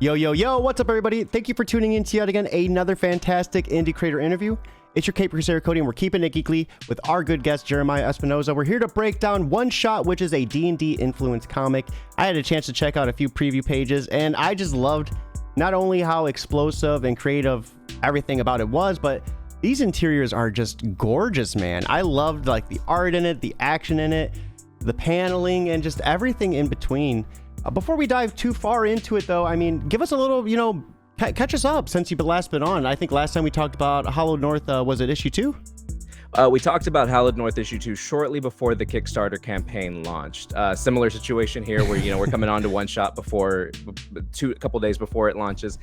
Yo, yo, yo, what's up, everybody? Thank you for tuning in to yet again another fantastic indie creator interview. It's your Cape Crusader Cody, and we're keeping it geekly with our good guest, Jeremiah Espinoza. We're here to break down One Shot, which is a D&D influenced comic. I had a chance to check out a few preview pages, and I just loved not only how explosive and creative everything about it was, but these interiors are just gorgeous, man. I loved like the art in it, the action in it, the paneling, and just everything in between. Before we dive too far into it, though, I mean, give us a little, catch us up since you've last been on. I think last time we talked about Hallowed North, was it issue 2? We talked about Hallowed North issue 2 shortly before the Kickstarter campaign launched. Similar situation here where, we're coming on to One Shot before, a couple days before it launches.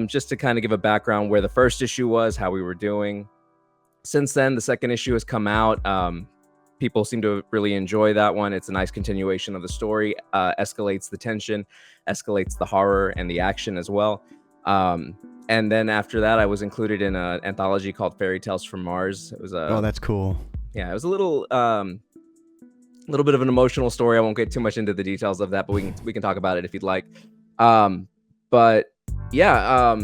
Just to kind of give a background where the first issue was, how we were doing. Since then, the second issue has come out. People seem to really enjoy that one. It's a nice continuation of the story, escalates the tension, escalates the horror and the action as well. And then after that, I was included in an anthology called Fairy Tales from Mars. It was Oh, that's cool. Yeah, it was a little bit of an emotional story. I won't get too much into the details of that, but we can talk about it if you'd like. But yeah,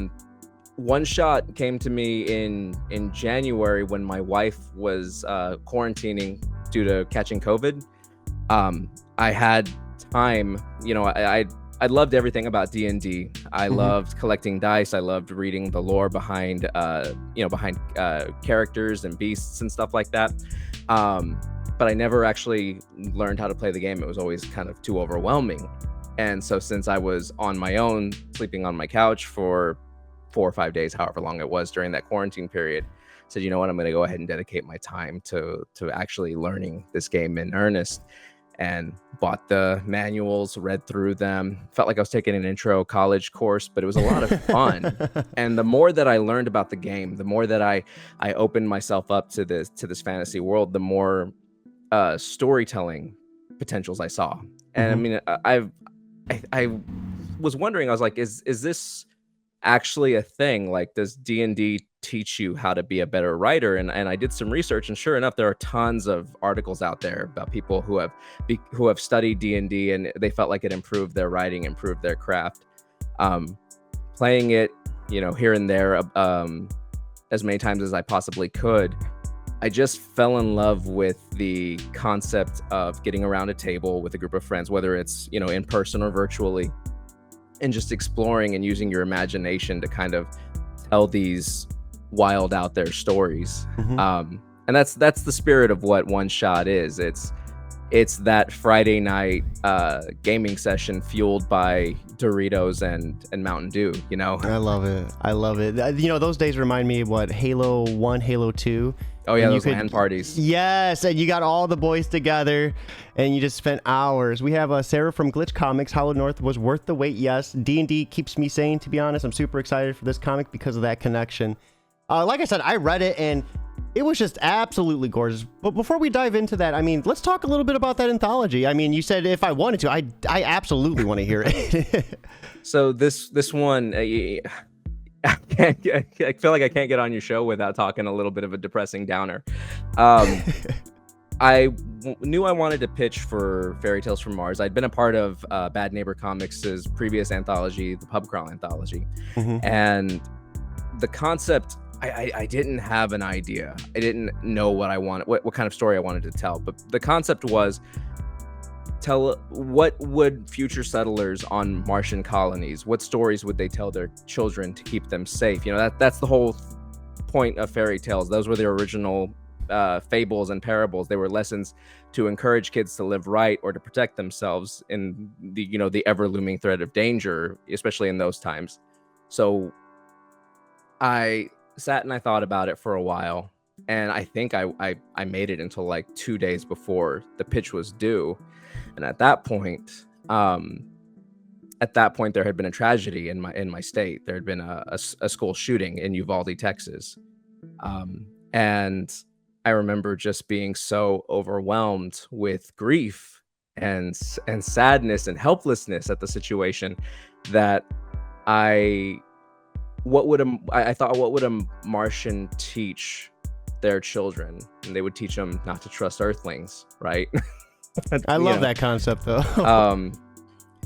One Shot came to me in January when my wife was quarantining due to catching COVID. I had time, I loved everything about D&D. I loved collecting dice. I loved reading the lore behind characters and beasts and stuff like that. But I never actually learned how to play the game. It was always kind of too overwhelming. And so since I was on my own, sleeping on my couch for 4 or 5 days, however long it was during that quarantine period, I said, you know what, I'm going to go ahead and dedicate my time to actually learning this game in earnest. And bought the manuals, read through them, felt like I was taking an intro college course, but it was a lot of fun. And the more that I learned about the game, the more that I opened myself up to this fantasy world, the more storytelling potentials I saw. And I mean, I was wondering, I was like, is this actually a thing? Like, does D&D teach you how to be a better writer? And I did some research, and sure enough, there are tons of articles out there about people who have studied D&D, and they felt like it improved their writing, improved their craft. Playing it, here and there, as many times as I possibly could, I just fell in love with the concept of getting around a table with a group of friends, whether it's in person or virtually, and just exploring and using your imagination to kind of tell these wild out there stories. And that's the spirit of what One Shot is. It's that Friday night gaming session fueled by Doritos and Mountain Dew. I love it. Those days remind me of what Halo 1, Halo 2. Oh yeah, those LAN parties. Yes, and you got all the boys together, and you just spent hours. We have Sarah from Glitch Comics. Hallowed North was worth the wait. Yes, D&D keeps me sane. To be honest, I'm super excited for this comic because of that connection. Like I said, I read it, and it was just absolutely gorgeous. But before we dive into that, I mean, let's talk a little bit about that anthology. I mean, you said if I wanted to, I absolutely want to hear it. So this one. I feel like I can't get on your show without talking a little bit of a depressing downer. I knew I wanted to pitch for Fairy Tales from Mars. I'd been a part of Bad Neighbor Comics' previous anthology, the Pub Crawl anthology. And the concept, I didn't have an idea. I didn't know what I wanted, what kind of story I wanted to tell. But the concept was, what would future settlers on Martian colonies, what stories would they tell their children to keep them safe? That's the whole point of fairy tales. Those were the original fables and parables. They were lessons to encourage kids to live right or to protect themselves in the ever looming threat of danger, especially in those times. So I sat and I thought about it for a while, and I think I made it until like 2 days before the pitch was due. And at that point, there had been a tragedy in my state. There had been a school shooting in Uvalde, Texas, and I remember just being so overwhelmed with grief and sadness and helplessness at the situation that I thought, what would a Martian teach their children? And they would teach them not to trust Earthlings, right? I love that concept, though.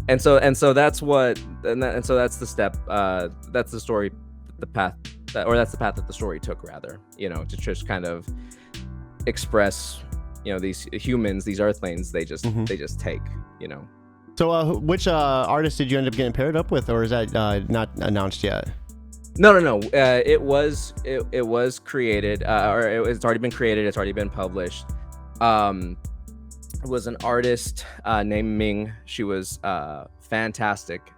and so that's what and so that's the step, that's the story, the path that's the path that the story took, rather, to just kind of express, these humans, these earthlings, they just take, So which artist did you end up getting paired up with, or is that not announced yet? No. It was created, or it's already been created. It's already been published. It was an artist named Ming. She was fantastic.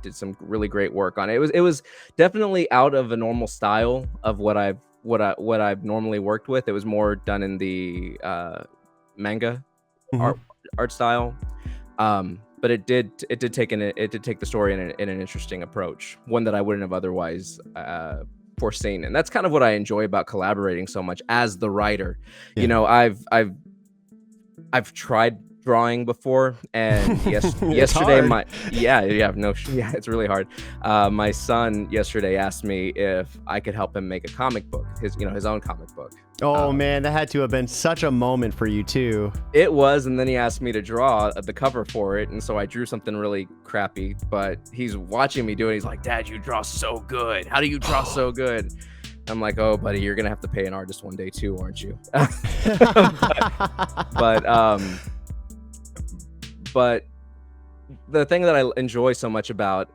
Did some really great work on it. It was definitely out of a normal style of what I've normally worked with. It was more done in the manga art style. But it did take the story in an interesting approach, one that I wouldn't have otherwise foreseen. And that's kind of what I enjoy about collaborating so much as the writer. Yeah. I've tried drawing before, and yesterday it's really hard. My son yesterday asked me if I could help him make a comic book, his own comic book. Oh man, that had to have been such a moment for you too. It was, and then he asked me to draw the cover for it, and so I drew something really crappy, but he's watching me do it. He's like, "Dad, you draw so good. How do you draw so good?" I'm like, "Oh, buddy, you're gonna have to pay an artist one day too, aren't you?" But the thing that I enjoy so much about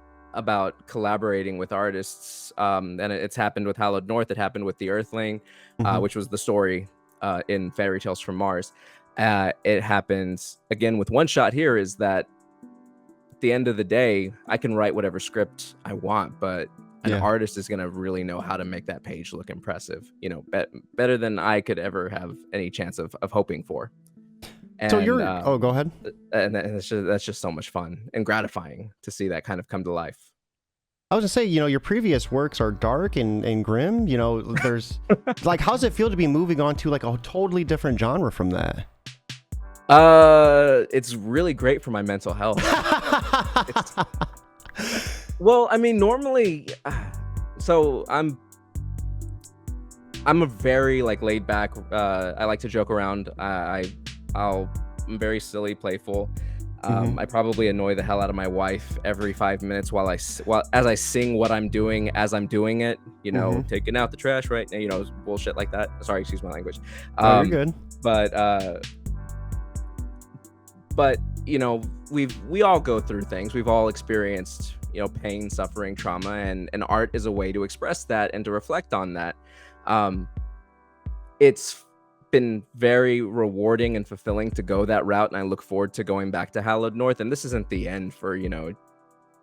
collaborating with artists, and it's happened with Hallowed North, it happened with The Earthling, which was the story in Fairy Tales from Mars. It happens again with One Shot here, is that at the end of the day, I can write whatever script I want, but an artist is going to really know how to make that page look impressive, better than I could ever have any chance of hoping for. And, so go ahead. And that's just so much fun and gratifying to see that kind of come to life. I was gonna say, your previous works are dark and grim. There's like, how's it feel to be moving on to like a totally different genre from that? It's really great for my mental health. Well, I mean, normally, so I'm a very like laid back. I like to joke around. I'm very silly, playful. I probably annoy the hell out of my wife every 5 minutes as I sing what I'm doing as I'm doing it. Taking out the trash, right? Bullshit like that. Sorry, excuse my language. You're good. But we all go through things. We've all experienced pain, suffering, trauma, and art is a way to express that and to reflect on that. It's been very rewarding and fulfilling to go that route, and I look forward to going back to Hallowed North. And this isn't the end for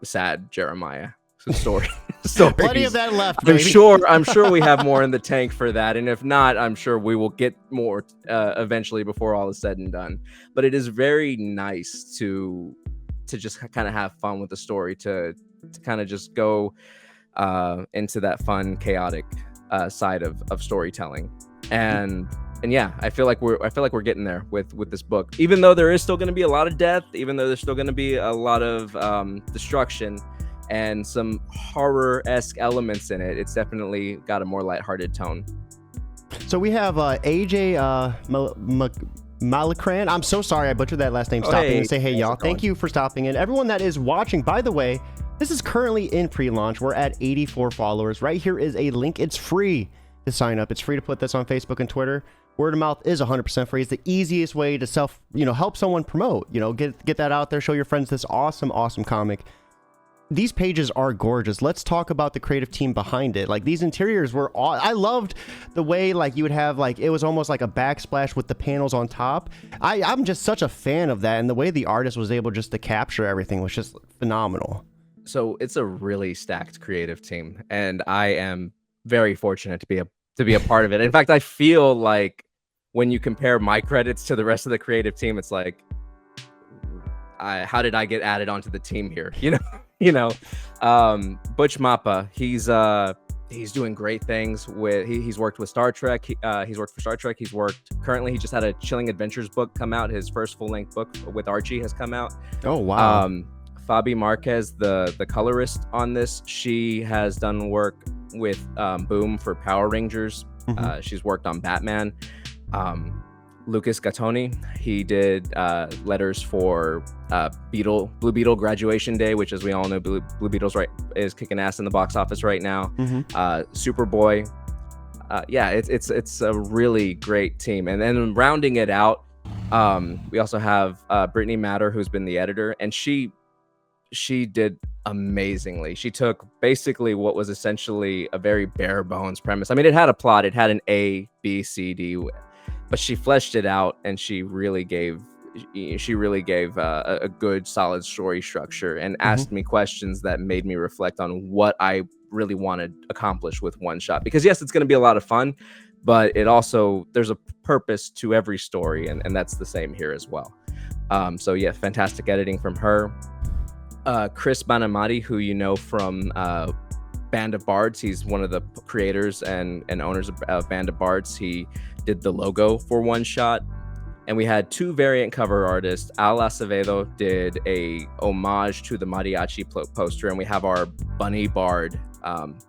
sad Jeremiah story. Plenty of that left, baby. I'm sure we have more in the tank for that, and if not, I'm sure we will get more eventually before all is said and done. But it is very nice to just kind of have fun with the story, to kind of just go into that fun, chaotic side of storytelling. And yeah, I feel like we're getting there with this book. Even though there is still going to be a lot of death, even though there's still going to be a lot of destruction and some horror-esque elements in it, it's definitely got a more lighthearted tone. So we have AJ Malacran. I'm so sorry I butchered that last name. Stopping and say hey y'all. Thank you for stopping in. Everyone that is watching, by the way, this is currently in pre-launch. We're at 84 followers. Right here is a link. It's free to sign up. It's free to put this on Facebook and Twitter. Word of mouth is 100% free. It's the easiest way to help someone promote, get that out there, show your friends this awesome comic. These pages are gorgeous. Let's talk about the creative team behind it. Like, these interiors were I loved the way like you would have like, it was almost like a backsplash with the panels on top. I'm just such a fan of that, and the way the artist was able just to capture everything was just phenomenal. So it's a really stacked creative team, and I am very fortunate to be a part of it. In fact, I feel like when you compare my credits to the rest of the creative team, it's like, how did I get added onto the team here? Butch Mappa, he's doing great things with. He's worked with Star Trek. He's worked for Star Trek. Currently he just had a Chilling Adventures book come out. His first full-length book with Archie has come out. Oh wow. Fabi Marquez, the colorist on this, she has done work with Boom for Power Rangers. She's worked on Batman. Lucas Gattoni. He did letters for Blue Beetle Graduation Day, which, as we all know, Blue Beetle's is kicking ass in the box office right now. Superboy. Yeah, it's a really great team. And then rounding it out, we also have Brittany Matter, who's been the editor, and she did amazingly. She took basically what was essentially a very bare bones premise. I mean, it had a plot, it had an A, B, C, D, but she fleshed it out, and she really gave a good solid story structure, and asked me questions that made me reflect on what I really want to accomplish with One Shot. Because yes, it's going to be a lot of fun, but it also, there's a purpose to every story, and that's the same here as well. So yeah, fantastic editing from her. Chris Banamati, who you know from Band of Bards. He's one of the creators and owners of Band of Bards. He did the logo for One Shot. And we had two variant cover artists. Al Acevedo did a homage to the mariachi poster, and we have our bunny bard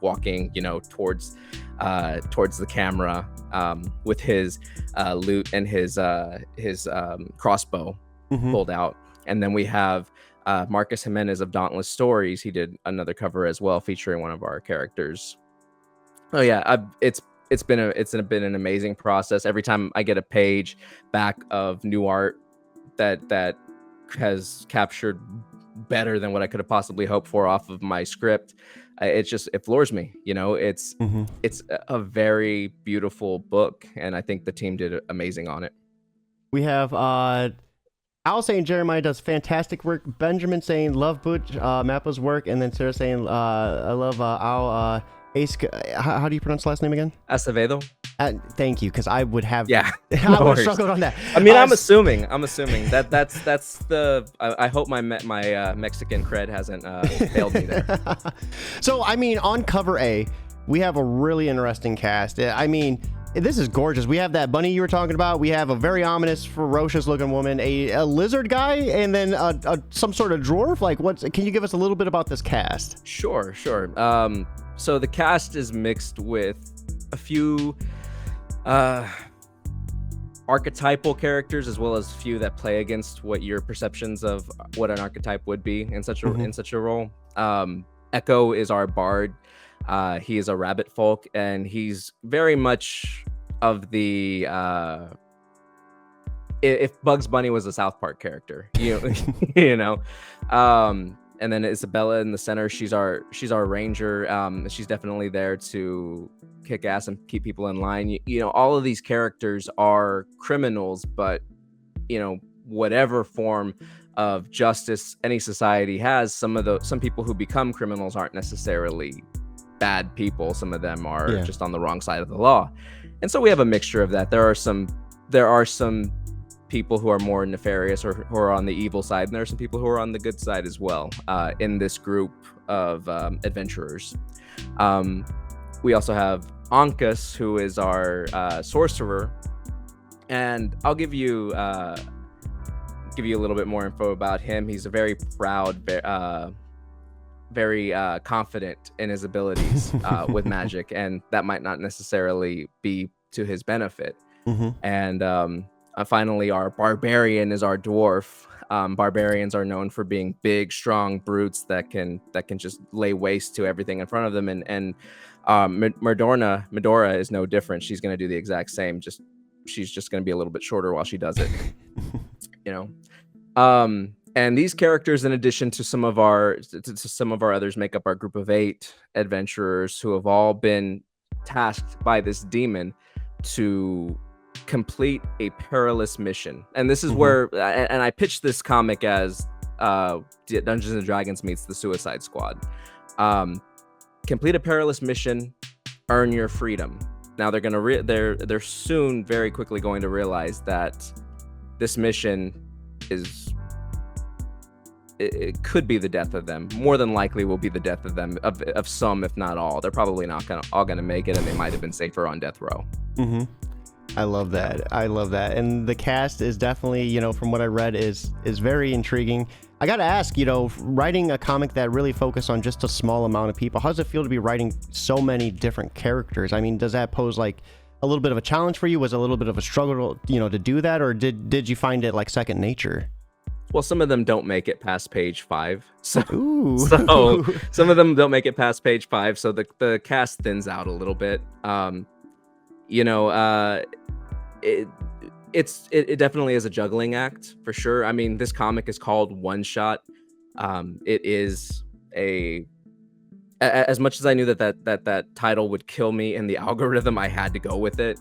walking, towards the camera with his lute and his crossbow pulled out. And then we have Marcus Jimenez of Dauntless Stories. He did another cover as well, featuring one of our characters. Oh yeah, it's been an amazing process. Every time I get a page back of new art that has captured better than what I could have possibly hoped for off of my script, it floors me. It's a very beautiful book, and I think the team did amazing on it. We have Al saying Jeremiah does fantastic work. Benjamin saying love Butch Mappa's work, and then Sarah saying I love Al. How do you pronounce the last name again? Acevedo. Thank you, because I would have. Yeah, I would have struggled on that. I mean, I'm assuming that's the. I hope my Mexican cred hasn't failed me there. So I mean, on cover A, we have a really interesting cast. I mean, this is gorgeous. We have that bunny you were talking about. We have a very ominous, ferocious looking woman, a lizard guy, and then some sort of dwarf. Like, can you give us a little bit about this cast? Sure. So the cast is mixed with a few archetypal characters, as well as a few that play against what your perceptions of what an archetype would be in such a role. Echo is our bard. He is a rabbit folk, and he's very much of the if Bugs Bunny was a South Park character, you know. And then Isabella in the center, she's our ranger. She's definitely there to kick ass and keep people in line. All of these characters are criminals, but whatever form of justice any society has, some people who become criminals aren't necessarily bad people. Some of them are just on the wrong side of the law, and so we have a mixture of that. There are some people who are more nefarious or who are on the evil side, and there are some people who are on the good side as well in this group of adventurers. We also have Ankus, who is our sorcerer, and I'll give you a little bit more info about him. He's a very proud, very confident in his abilities with magic, and that might not necessarily be to his benefit. And finally, our barbarian is our dwarf. Barbarians are known for being big, strong brutes that can just lay waste to everything in front of them. And Medora is no different. She's going to do the exact same. She's just going to be a little bit shorter while she does it. And these characters, in addition to some of our others, make up our group of 8 adventurers who have all been tasked by this demon to complete a perilous mission. And this is where, and I pitched this comic as Dungeons and Dragons meets the Suicide Squad. Complete a perilous mission, earn your freedom. Now they're soon very quickly going to realize that this mission it could be the death of them. More than likely will be the death of them, of some, if not all. They're probably not all gonna make it, and they might have been safer on death row. I love that. And the cast is definitely, from what I read, is very intriguing. I gotta ask, writing a comic that really focused on just a small amount of people, how does it feel to be writing so many different characters? I mean, does that pose a little bit of a challenge for you? Was it a little bit of a struggle, to do that, or did you find it like second nature? Well, some of them don't make it past page 5, so Ooh. so some of them don't make it past page 5, so the cast thins out a little bit. You know, it it definitely is a juggling act for sure. I mean, this comic is called One Shot. It is as much as I knew that title would kill me in the algorithm, I had to go with it.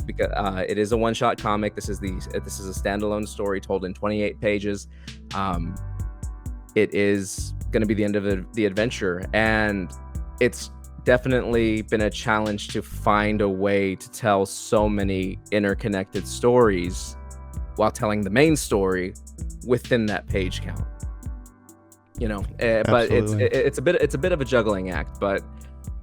Because it is a one-shot comic. This is a standalone story told in 28 pages. It is going to be the end of the adventure, and it's definitely been a challenge to find a way to tell so many interconnected stories while telling the main story within that page count. But it's a bit of a juggling act. But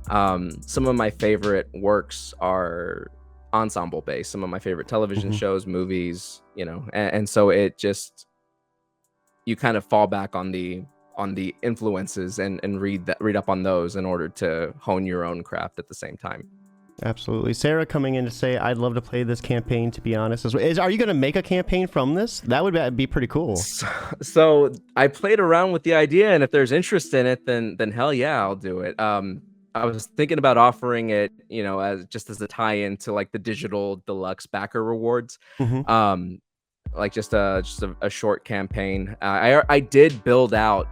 some of my favorite works are ensemble based. Some of my favorite television shows, movies, and so it just, you kind of fall back on the influences and read up on those in order to hone your own craft at the same time. Absolutely. Sarah coming in to say, I'd love to play this campaign, to be honest. Are you going to make a campaign from this? That would be pretty cool. So I played around with the idea, and if there's interest in it, then hell yeah, I'll do it. I was thinking about offering it, as a tie-in to like the digital deluxe backer rewards. Like just a short campaign. I did build out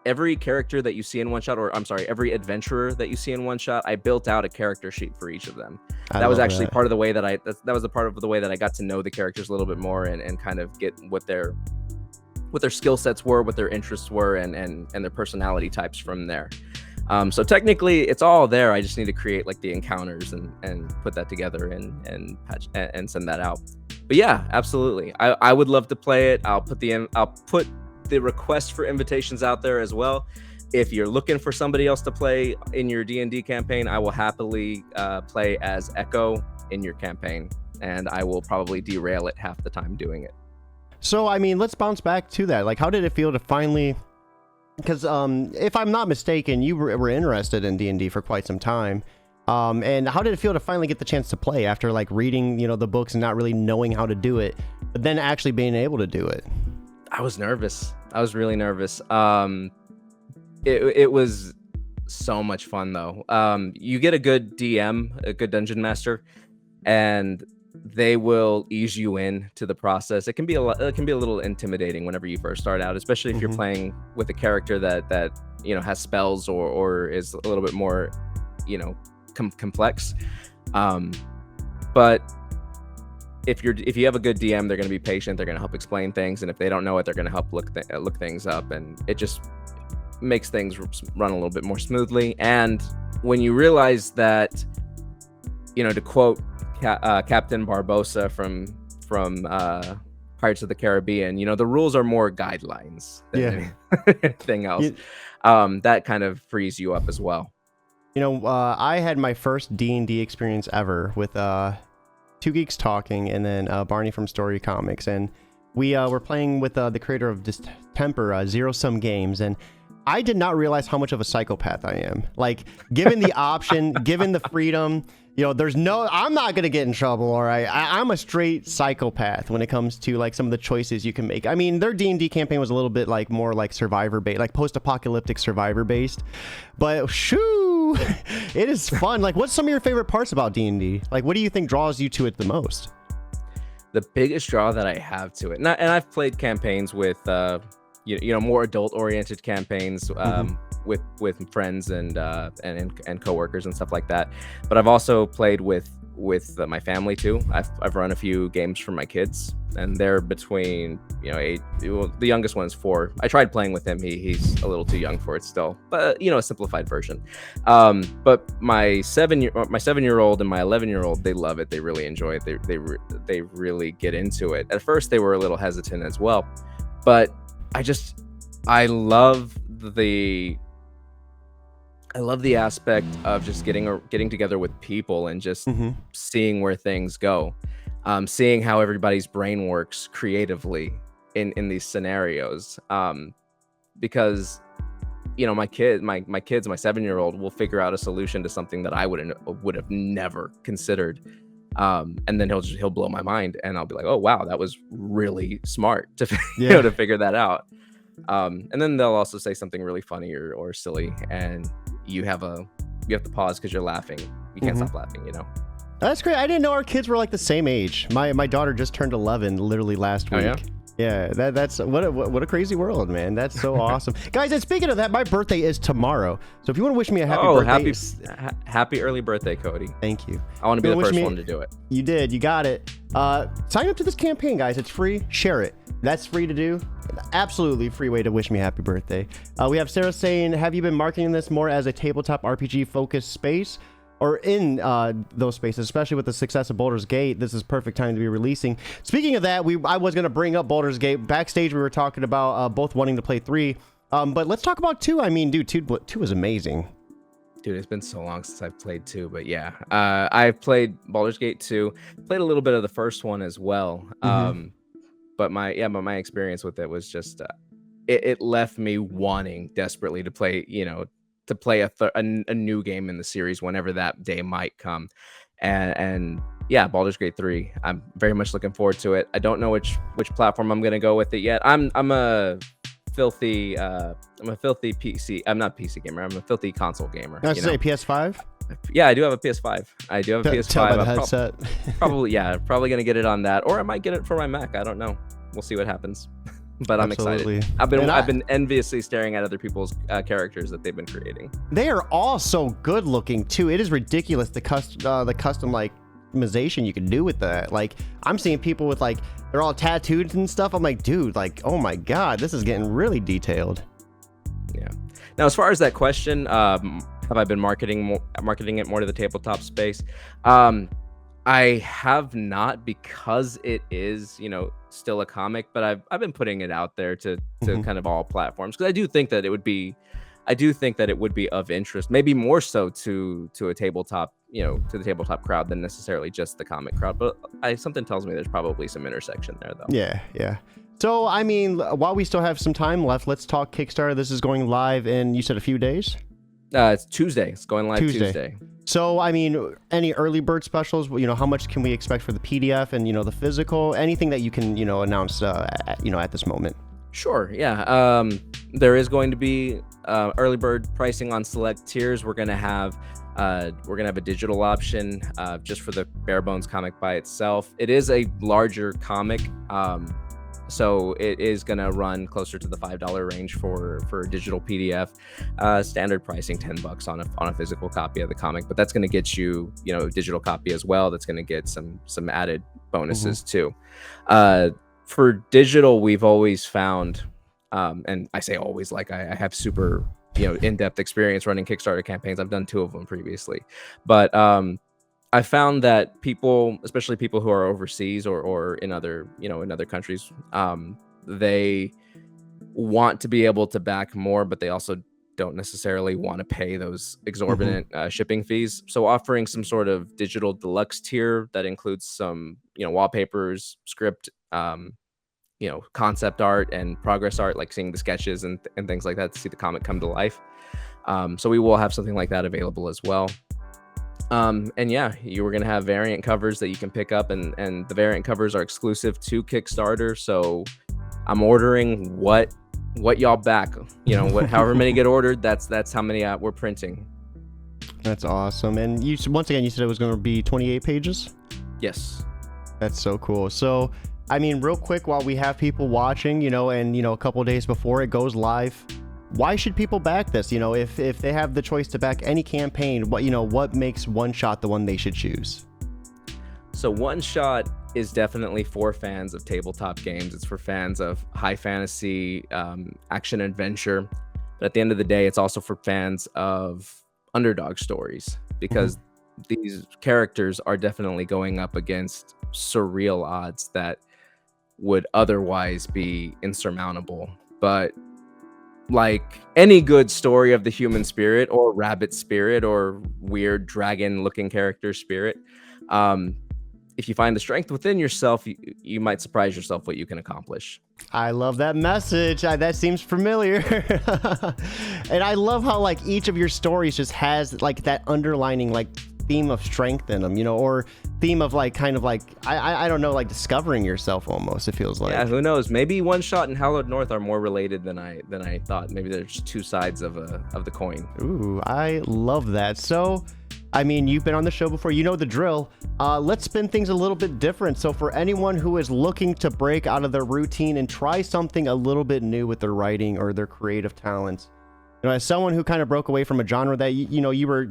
every character that you see in One Shot, or I'm sorry, every adventurer that you see in One Shot. I built out a character sheet for each of them. That was actually part of the way that that was a part of the way that I got to know the characters a little bit more and kind of get what their skill sets were, what their interests were, and their personality types from there. So technically it's all there. I just need to create like the encounters and put that together and patch and send that out. But yeah, absolutely. I would love to play it. I'll put the request for invitations out there as well. If you're looking for somebody else to play in your D&D campaign, I will happily play as Echo in your campaign, and I will probably derail it half the time doing it. So, I mean, let's bounce back to that. Like, how did it feel to finally... Because if I'm not mistaken, you were interested in D&D for quite some time. And how did it feel to finally get the chance to play after like reading, the books and not really knowing how to do it, but then actually being able to do it? I was nervous. I was really nervous. It was so much fun though. You get a good DM, a good dungeon master, and they will ease you in to the process. It can be a little intimidating whenever you first start out, especially if you're playing with a character that has spells or is a little bit more complex. But if you have a good DM, they're going to be patient. They're going to help explain things, and if they don't know it, they're going to help look things up, and it just makes things run a little bit more smoothly. And when you realize that, to quote Captain Barbosa from Pirates of the Caribbean, the rules are more guidelines than anything else. That kind of frees you up as well. I had my first D&D experience ever with Two Geeks Talking and then Barney from Story Comics, and we were playing with the creator of Distemper, Zero Sum Games, and I did not realize how much of a psychopath I am. Like, given the option, given the freedom, I'm not going to get in trouble, all right? I'm a straight psychopath when it comes to, like, some of the choices you can make. I mean, their D&D campaign was a little bit, like, more, like, survivor-based, like, post-apocalyptic survivor-based. But, shoo! It is fun. Like, what's some of your favorite parts about D&D? Like, what do you think draws you to it the most? The biggest draw that I have to it, and I've played campaigns with, more adult-oriented campaigns, with friends and coworkers and stuff like that. But I've also played with my family too. I've run a few games for my kids, and they're between the youngest one is 4. I tried playing with him. He's a little too young for it still, but a simplified version. But my 7-year-old and my 11-year-old, they love it. They really enjoy it. They really get into it. At first they were a little hesitant as well, but I love the aspect of just getting together with people and just seeing where things go, seeing how everybody's brain works creatively in these scenarios, because my kids, my 7-year-old will figure out a solution to something that I would have never considered. And then he'll blow my mind, and I'll be like, oh wow, that was really smart to Yeah. to figure that out. And then they'll also say something really funny or silly, and you have to pause because you're laughing. You can't stop laughing. That's great. I didn't know our kids were like the same age. My daughter just turned 11 literally last week. Oh, yeah? Yeah, that's what a crazy world, man. That's so awesome, guys. And speaking of that, my birthday is tomorrow. So if you want to wish me a happy birthday, happy early birthday, Cody. thank you. I want to be the first one to do it. You did. You got it. Sign up to this campaign, guys. It's free. Share it. That's free to do. Absolutely free way to wish me happy birthday. We have Sarah saying, have you been marketing this more as a tabletop RPG focused space? Or in those spaces, especially with the success of Baldur's Gate, this is perfect time to be releasing. Speaking of that, I was going to bring up Baldur's Gate. Backstage, we were talking about both wanting to play 3. But let's talk about 2. I mean, dude, 2 is amazing. Dude, it's been so long since I've played 2, but yeah. I've played Baldur's Gate 2. Played a little bit of the first one as well. But my experience with it was just, it left me wanting desperately to play, to play a new game in the series whenever that day might come. And yeah, Baldur's Gate 3, I'm very much looking forward to it. I don't know which platform I'm gonna go with it yet. I'm a filthy PC. I'm not PC gamer. I'm a filthy console gamer. I was say PS5. Yeah, I do have a PS5. I do have a PS5. Tell by the headset. Probably gonna get it on that, or I might get it for my Mac. I don't know. We'll see what happens. But I'm excited. I've been enviously staring at other people's characters that they've been creating. They are all so good looking too. It is ridiculous the custom like customization you can do with that. Like I'm seeing people with like they're all tattooed and stuff. I'm like, dude, like oh my god, this is getting really detailed. Yeah. Now, as far as that question, have I been marketing it more to the tabletop space? I have not, because it is, still a comic, but I've been putting it out there to kind of all platforms, because I do think that it would be of interest, maybe more so to a tabletop, to the tabletop crowd than necessarily just the comic crowd. But something tells me there's probably some intersection there, though. Yeah. So, I mean, while we still have some time left, let's talk Kickstarter. This is going live in, you said, a few days? It's Tuesday. It's going live Tuesday. So, I mean, any early bird specials, how much can we expect for the PDF and, the physical, anything that you can, announce, at this moment? Sure. Yeah. There is going to be early bird pricing on select tiers. We're going to have a digital option just for the bare bones comic by itself. It is a larger comic. So it is going to run closer to the $5 range for a digital PDF. Standard pricing $10 on a physical copy of the comic, but that's going to get you, a digital copy as well. That's going to get some added bonuses too. For digital, we've always found, and I say always, like I have super in-depth experience running Kickstarter campaigns. I've done 2 of them previously, but I found that people, especially people who are overseas or in other countries, they want to be able to back more, but they also don't necessarily want to pay those exorbitant shipping fees. So offering some sort of digital deluxe tier that includes some, wallpapers, script, concept art and progress art, like seeing the sketches and things like that to see the comic come to life. So we will have something like that available as well. And yeah, you were going to have variant covers that you can pick up, and the variant covers are exclusive to Kickstarter. So I'm ordering what y'all back, however many get ordered, that's how many we're printing. That's awesome. And once again, you said it was going to be 28 pages? Yes. That's so cool. So, I mean, real quick, while we have people watching, and, a couple of days before it goes live, why should people back this? If they have the choice to back any campaign, what makes One Shot the one they should choose? So One Shot is definitely for fans of tabletop games. It's for fans of high fantasy, action adventure. But at the end of the day, it's also for fans of underdog stories, because these characters are definitely going up against surreal odds that would otherwise be insurmountable. But like any good story of the human spirit or rabbit spirit or weird dragon looking character spirit, if you find the strength within yourself, you might surprise yourself what you can accomplish. I love that message. That seems familiar. And I love how like each of your stories just has like that underlining like theme of strength in them, you know, or theme of like kind of like I don't know, like discovering yourself almost, it feels like. Yeah, who knows? Maybe One Shot and Hallowed North are more related than I thought. Maybe there's two sides of the coin. Ooh, I love that. So I mean, you've been on the show before, you know the drill. Let's spin things a little bit different. So for anyone who is looking to break out of their routine and try something a little bit new with their writing or their creative talents, you know, as someone who kind of broke away from a genre that you were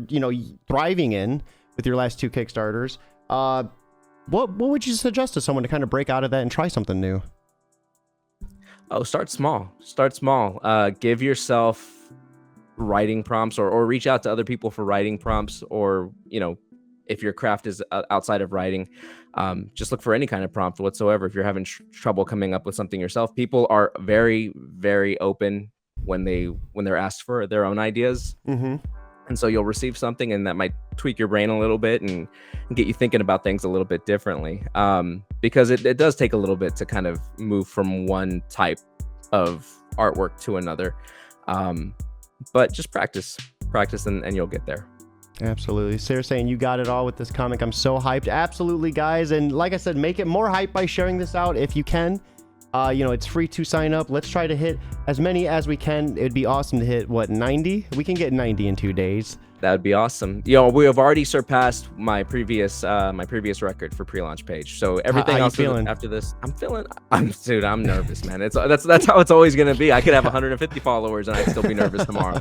thriving in with your last 2 Kickstarters, what would you suggest to someone to kind of break out of that and try something new? Oh, start small. Start small. Give yourself writing prompts, or reach out to other people for writing prompts, or if your craft is outside of writing, just look for any kind of prompt whatsoever. If you're having trouble coming up with something yourself, people are very, very open when they're asked for their own ideas. And so you'll receive something and that might tweak your brain a little bit and get you thinking about things a little bit differently, because it does take a little bit to kind of move from one type of artwork to another. But just practice and you'll get there. Absolutely. Sarah saying you got it all with this comic. I'm so hyped. Absolutely, guys. And like I said, make it more hype by sharing this out if you can. It's free to sign up. Let's try to hit as many as we can. It'd be awesome to hit 90? We can get 90 in 2 days. That would be awesome. We have already surpassed my previous record for pre-launch page. So everything else after this, I'm nervous, man. That's how it's always gonna be. I could have 150 followers and I'd still be nervous tomorrow.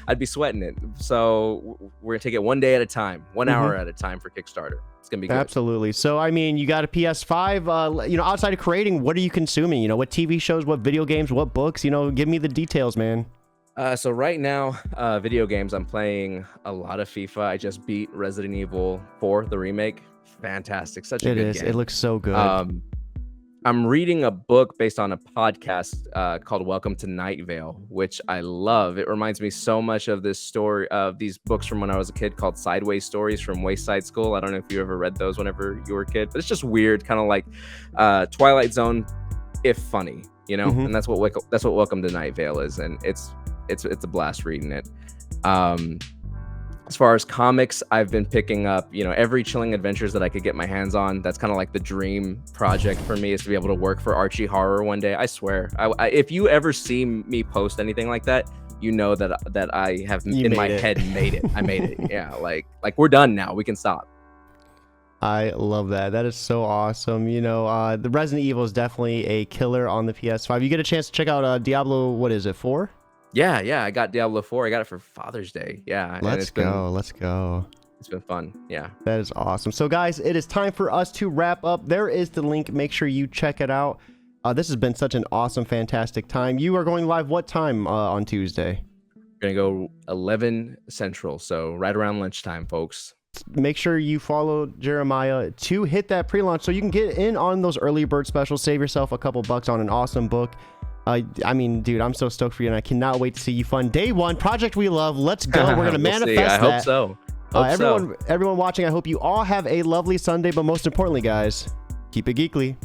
I'd be sweating it. So we're gonna take it one day at a time, 1 hour at a time for Kickstarter. It's gonna be good. Absolutely. So I mean, you got a PS5. Outside of creating, what are you consuming? What TV shows, what video games, what books? Give me the details, man. So right now, video games, I'm playing a lot of FIFA. I just beat Resident Evil 4, the remake. Fantastic. Such a good game. It looks so good. I'm reading a book based on a podcast called Welcome to Night Vale, which I love. It reminds me so much of this story, of these books from when I was a kid called Sideways Stories from Wayside School. I don't know if you ever read those whenever you were a kid, but it's just weird, kind of like Twilight Zone, if funny, and that's what Welcome to Night Vale is. And it's a blast reading it. As far as comics, I've been picking up, every Chilling Adventures that I could get my hands on. That's kind of like the dream project for me, is to be able to work for Archie Horror one day. I swear, if you ever see me post anything like that, that I have in my head made it. I made it. Yeah, like we're done now. We can stop. I love that. That is so awesome. The Resident Evil is definitely a killer on the PS5. You get a chance to check out Diablo. What is it, 4? Yeah, I got Diablo 4. I got it for Father's Day. Yeah. Let's go. It's been fun. Yeah. That is awesome. So guys, it is time for us to wrap up. There is the link. Make sure you check it out. This has been such an awesome, fantastic time. You are going live what time on Tuesday? We're going to go 11 Central. So right around lunchtime, folks. Make sure you follow Jeremiah to hit that pre-launch so you can get in on those early bird specials. Save yourself a couple bucks on an awesome book. I mean, dude, I'm so stoked for you, and I cannot wait to see you fun. Day 1, project we love. Let's go. We're going to manifest that. I hope so. Everyone watching, I hope you all have a lovely Sunday, but most importantly, guys, keep it geekly.